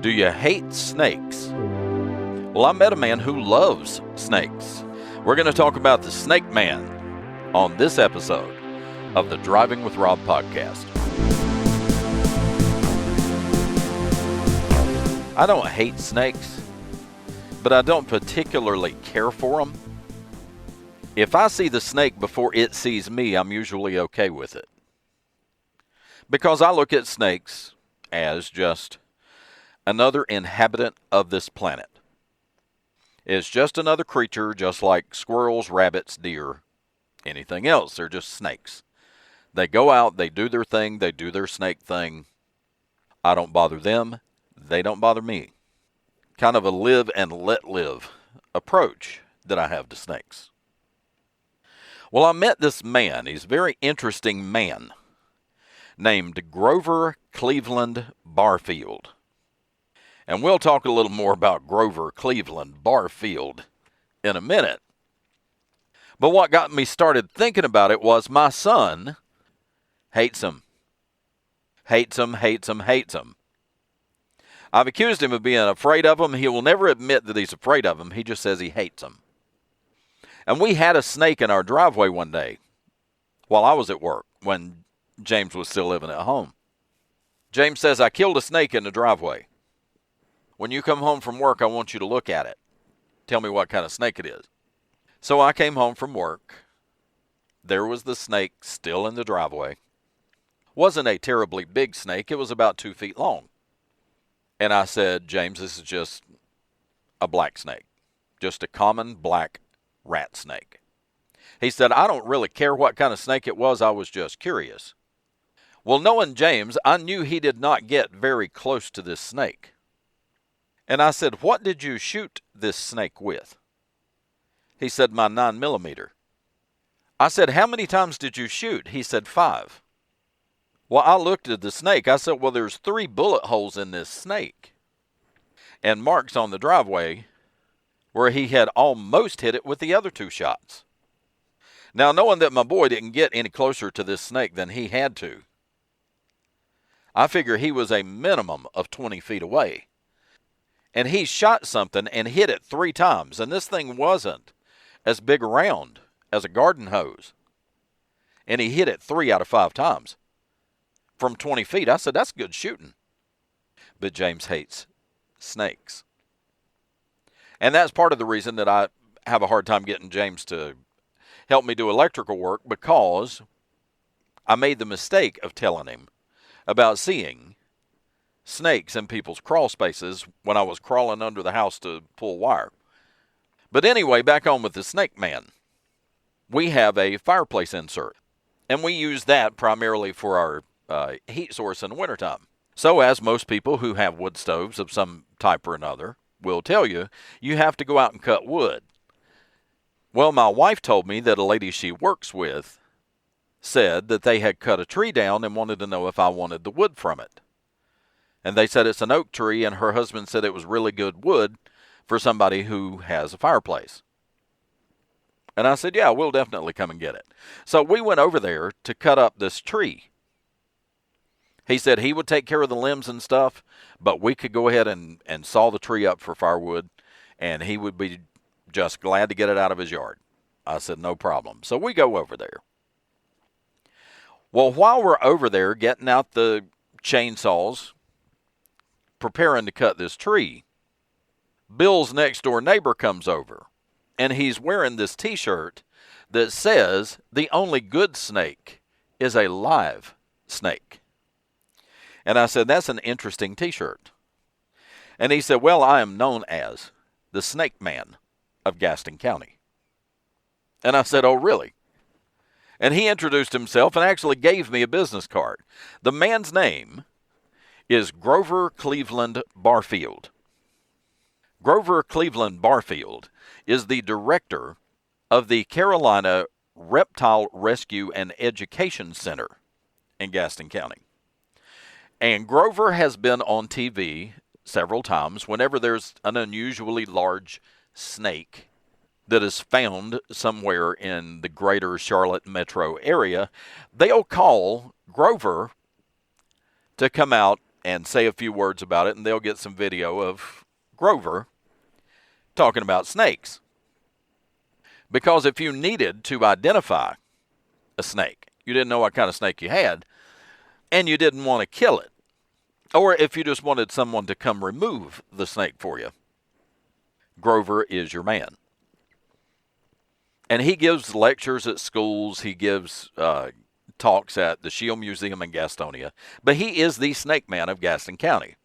Do you hate snakes? Well, I met a man who loves snakes. We're going to talk about the Snake Man on this episode of the Driving with Rob podcast. I don't hate snakes, but I don't particularly care for them. If I see the snake before it sees me, I'm usually okay with it. Because I look at snakes as just another inhabitant of this planet. It's just another creature, just like squirrels, rabbits, deer, anything else. They're just snakes. They go out, they do their thing, they do their snake thing. I don't bother them, they don't bother me. Kind of a live and let live approach that I have to snakes. Well, I met this man. He's a very interesting man named Grover Cleveland Barfield. And we'll talk a little more about Grover Cleveland Barfield in a minute. But what got me started thinking about it was my son hates him. Hates him, hates him, hates him. I've accused him of being afraid of him. He will never admit that he's afraid of him. He just says he hates him. And we had a snake in our driveway one day while I was at work when James was still living at home. James says, I killed a snake in the driveway. When you come home from work, I want you to look at it. Tell me what kind of snake it is. So I came home from work. There was the snake still in the driveway. Wasn't a terribly big snake. It was about 2 feet long. And I said, James, this is just a black snake. Just a common black rat snake. He said, I don't really care what kind of snake it was. I was just curious. Well, knowing James, I knew he did not get very close to this snake. And I said, what did you shoot this snake with? He said, my 9mm. I said, how many times did you shoot? He said, 5. Well, I looked at the snake. I said, well, there's 3 bullet holes in this snake. And marks on the driveway where he had almost hit it with the other 2 shots. Now, knowing that my boy didn't get any closer to this snake than he had to, I figure he was a minimum of 20 feet away. And he shot something and hit it 3 times. And this thing wasn't as big around as a garden hose. And he hit it 3 out of 5 times. From 20 feet, I said, that's good shooting. But James hates snakes. And that's part of the reason that I have a hard time getting James to help me do electrical work, because I made the mistake of telling him about seeing snakes in people's crawl spaces when I was crawling under the house to pull wire. But anyway, back on with the Snake Man. We have a fireplace insert, and we use that primarily for our heat source in the wintertime. So as most people who have wood stoves of some type or another will tell you, you have to go out and cut wood. Well, my wife told me that a lady she works with said that they had cut a tree down and wanted to know if I wanted the wood from it. And they said it's an oak tree, and her husband said it was really good wood for somebody who has a fireplace. And I said, yeah, we'll definitely come and get it. So we went over there to cut up this tree. He said he would take care of the limbs and stuff, but we could go ahead and saw the tree up for firewood, and he would be just glad to get it out of his yard. I said, no problem. So we go over there. Well, while we're over there getting out the chainsaws, preparing to cut this tree, Bill's next door neighbor comes over, and he's wearing this t-shirt that says the only good snake is a live snake. And I said, that's an interesting t-shirt. And he said, well, I am known as the Snake Man of Gaston County. And I said, oh, really? And he introduced himself and actually gave me a business card. The man's name is Grover Cleveland Barfield. Grover Cleveland Barfield is the director of the Carolina Reptile Rescue and Education Center in Gaston County. And Grover has been on TV several times whenever there's an unusually large snake that is found somewhere in the greater Charlotte metro area. They'll call Grover to come out and say a few words about it, and they'll get some video of Grover talking about snakes. Because if you needed to identify a snake, you didn't know what kind of snake you had, and you didn't want to kill it, or if you just wanted someone to come remove the snake for you, Grover is your man. And he gives lectures at schools. He gives talks at the Shield Museum in Gastonia. But he is the snake man of Gaston County.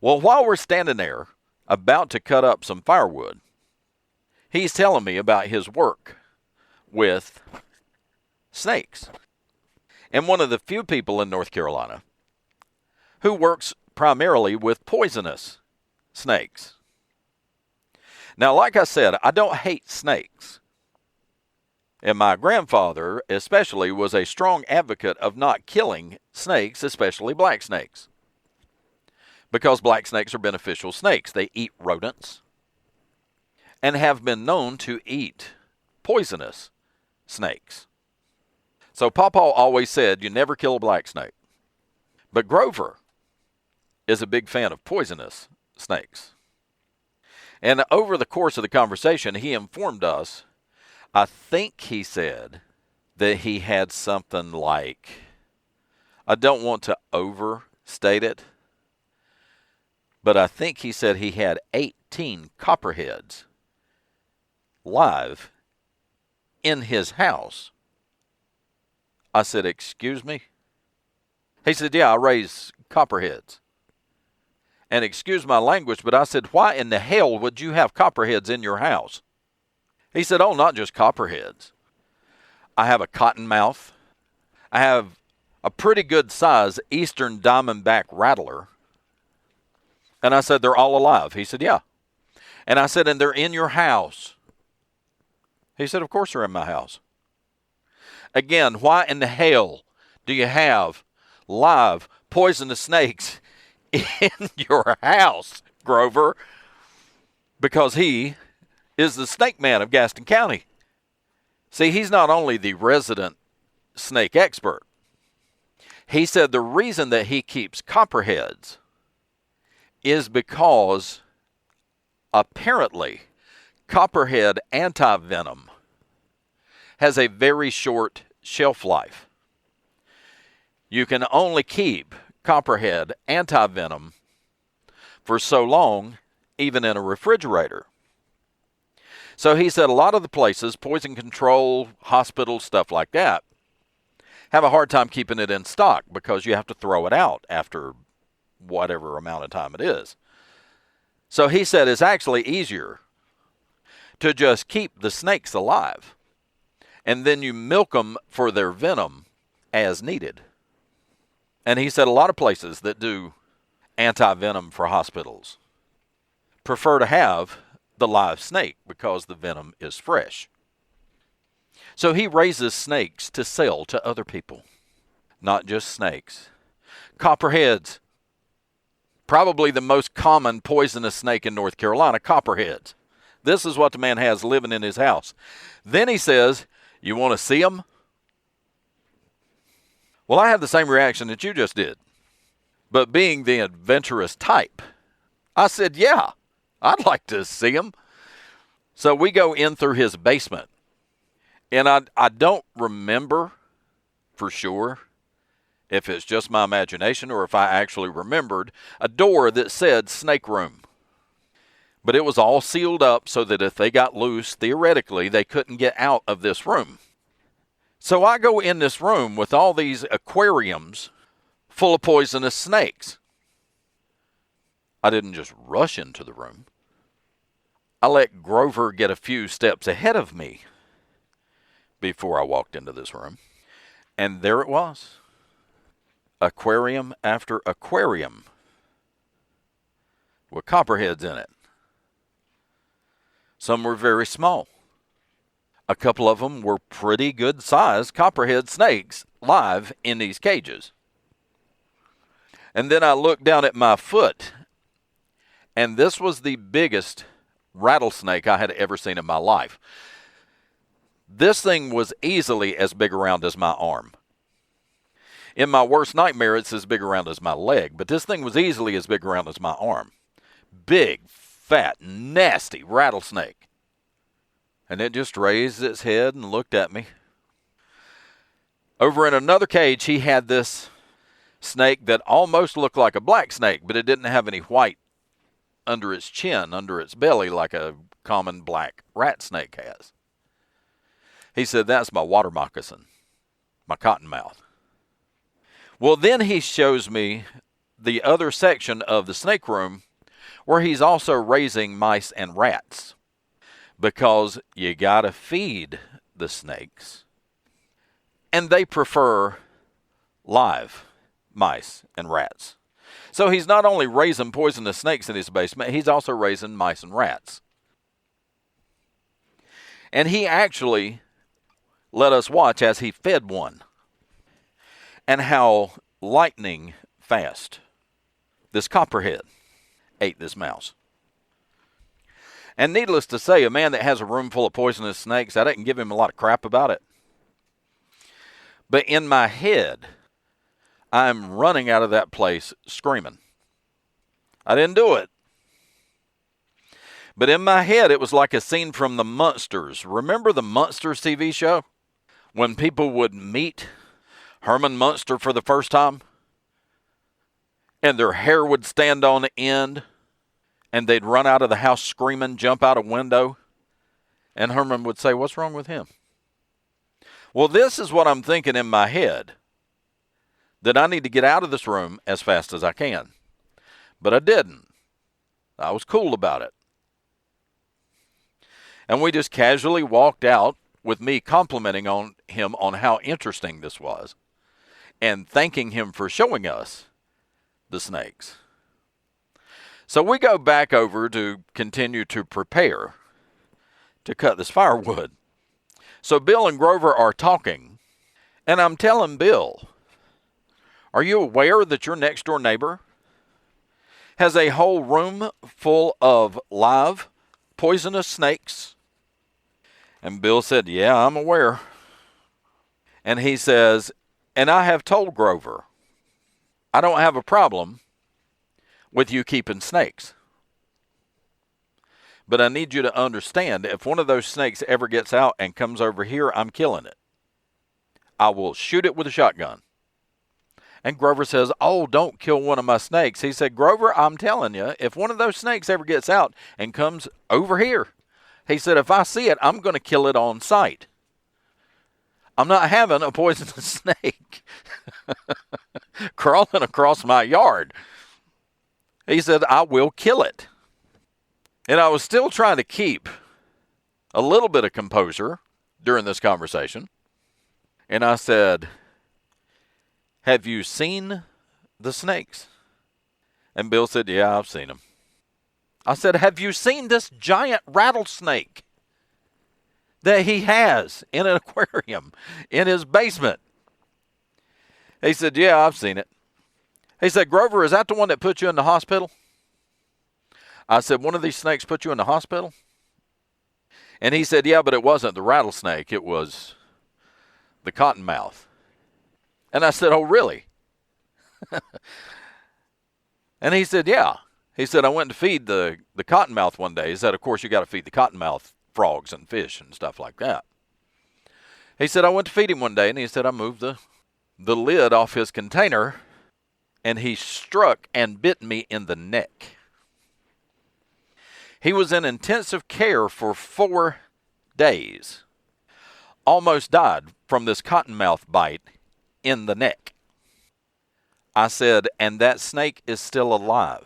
Well, while we're standing there about to cut up some firewood, he's telling me about his work with snakes. And one of the few people in North Carolina who works primarily with poisonous snakes. Now, like I said, I don't hate snakes. And my grandfather, especially, was a strong advocate of not killing snakes, especially black snakes. Because black snakes are beneficial snakes. They eat rodents and have been known to eat poisonous snakes. So Papa always said, you never kill a black snake. But Grover is a big fan of poisonous snakes. And over the course of the conversation, he informed us, I think he said that he had something like, I don't want to overstate it, but I think he said he had 18 copperheads live in his house. I said, excuse me? He said, yeah, I raise copperheads. And excuse my language, but I said, why in the hell would you have copperheads in your house? He said, oh, not just copperheads. I have a cottonmouth. I have a pretty good size eastern diamondback rattler. And I said, they're all alive. He said, yeah. And I said, and they're in your house. He said, of course they're in my house. Again, why in the hell do you have live poisonous snakes in your house, Grover? Because he is the snake man of Gaston County. See, he's not only the resident snake expert. He said the reason that he keeps copperheads is because apparently copperhead antivenom has a very short shelf life. You can only keep copperhead antivenom for so long, even in a refrigerator. So he said a lot of the places, poison control, hospitals, stuff like that, have a hard time keeping it in stock because you have to throw it out after whatever amount of time it is. So he said it's actually easier to just keep the snakes alive, and then you milk them for their venom as needed. And he said a lot of places that do anti-venom for hospitals prefer to have the live snake because the venom is fresh. So he raises snakes to sell to other people, not just snakes. Copperheads, probably the most common poisonous snake in North Carolina, copperheads. This is what the man has living in his house. Then he says, you want to see them? Well, I had the same reaction that you just did. But being the adventurous type, I said, yeah, I'd like to see them. So we go in through his basement. And I don't remember for sure if it's just my imagination or if I actually remembered a door that said snake room. But it was all sealed up so that if they got loose, theoretically, they couldn't get out of this room. So I go in this room with all these aquariums full of poisonous snakes. I didn't just rush into the room. I let Grover get a few steps ahead of me before I walked into this room. And there it was. Aquarium after aquarium with copperheads in it. Some were very small. A couple of them were pretty good-sized copperhead snakes live in these cages. And then I looked down at my foot, and this was the biggest rattlesnake I had ever seen in my life. This thing was easily as big around as my arm. In my worst nightmare, it's as big around as my leg, but this thing was easily as big around as my arm. Big, fat, nasty rattlesnake. And it just raised its head and looked at me. Over in another cage, he had this snake that almost looked like a black snake, but it didn't have any white under its chin, under its belly, like a common black rat snake has. He said, that's my water moccasin, my cottonmouth. Well, then he shows me the other section of the snake room where he's also raising mice and rats, because you got to feed the snakes, and they prefer live mice and rats. So he's not only raising poisonous snakes in his basement, he's also raising mice and rats. And he actually let us watch as he fed one, and how lightning fast this copperhead ate this mouse. And needless to say, a man that has a room full of poisonous snakes, I didn't give him a lot of crap about it. But in my head, I'm running out of that place screaming. I didn't do it. But in my head, it was like a scene from the Munsters. Remember the Munsters TV show? When people would meet Herman Munster for the first time, and their hair would stand on end, and they'd run out of the house screaming, jump out a window, and Herman would say, what's wrong with him? Well, this is what I'm thinking in my head, that I need to get out of this room as fast as I can. But I didn't. I was cool about it. And we just casually walked out with me complimenting on him on how interesting this was, and thanking him for showing us the snakes. So we go back over to continue to prepare to cut this firewood. So Bill and Grover are talking, and I'm telling Bill, are you aware that your next door neighbor has a whole room full of live poisonous snakes? And Bill said, yeah, I'm aware. And he says, and I have told Grover, I don't have a problem with you keeping snakes. But I need you to understand, if one of those snakes ever gets out and comes over here, I'm killing it. I will shoot it with a shotgun. And Grover says, oh, don't kill one of my snakes. He said, Grover, I'm telling you, if one of those snakes ever gets out and comes over here, he said, if I see it, I'm going to kill it on sight. I'm not having a poisonous snake crawling across my yard. He said, I will kill it. And I was still trying to keep a little bit of composure during this conversation. And I said, have you seen the snakes? And Bill said, yeah, I've seen them. I said, have you seen this giant rattlesnake that he has in an aquarium in his basement? He said, yeah, I've seen it. He said, Grover, is that the one that put you in the hospital? I said, one of these snakes put you in the hospital? And he said, yeah, but it wasn't the rattlesnake. It was the cottonmouth. And I said, oh, really? And he said, yeah. He said, I went to feed the cottonmouth one day. He said, of course, you got to feed the cottonmouth frogs and fish and stuff like that. He said, I went to feed him one day, and he said, I moved the lid off his container, and he struck and bit me in the neck. He was in intensive care for 4 days. Almost died from this cottonmouth bite in the neck. I said, and that snake is still alive?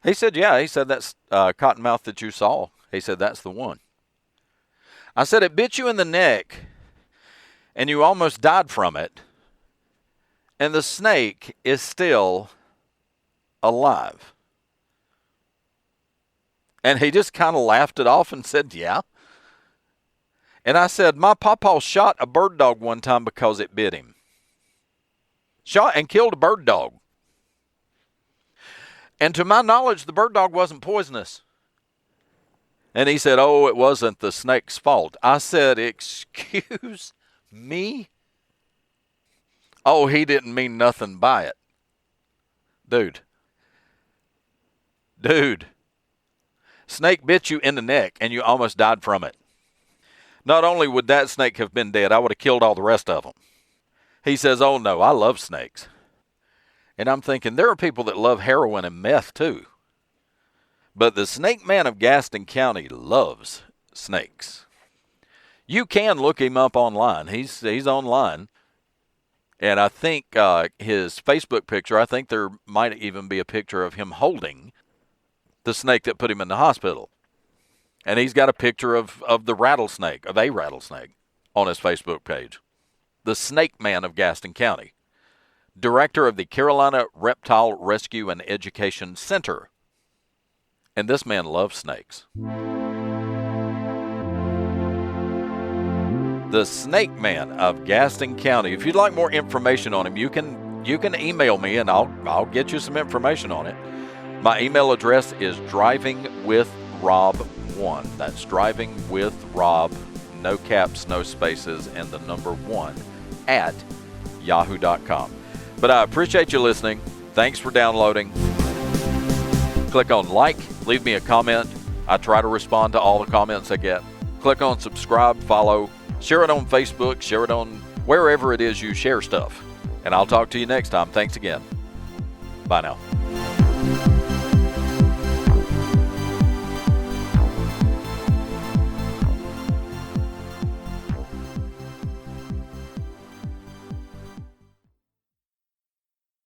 He said, yeah. He said, that's cottonmouth that you saw. He said, that's the one. I said, it bit you in the neck, and you almost died from it, and the snake is still alive. And he just kind of laughed it off and said, yeah. And I said, my pawpaw shot a bird dog one time because it bit him. Shot and killed a bird dog. And to my knowledge, the bird dog wasn't poisonous. And he said, oh, it wasn't the snake's fault. I said, excuse me? Oh, he didn't mean nothing by it. Dude, snake bit you in the neck and you almost died from it. Not only would that snake have been dead, I would have killed all the rest of them. He says, oh no, I love snakes. And I'm thinking, there are people that love heroin and meth too. But the snake man of Gaston County loves snakes. You can look him up online. He's online. And I think his Facebook picture, I think there might even be a picture of him holding the snake that put him in the hospital. And he's got a picture of a rattlesnake, on his Facebook page. The Snake Man of Gaston County. Director of the Carolina Reptile Rescue and Education Center. And this man loves snakes. The Snake Man of Gaston County. If you'd like more information on him, you can email me and I'll get you some information on it. My email address is drivingwithrob1. That's drivingwithrob, no caps, no spaces, and the number 1 at yahoo.com. But I appreciate you listening. Thanks for downloading. Click on like, leave me a comment. I try to respond to all the comments I get. Click on subscribe, follow, share it on Facebook, share it on wherever it is you share stuff. And I'll talk to you next time. Thanks again. Bye now.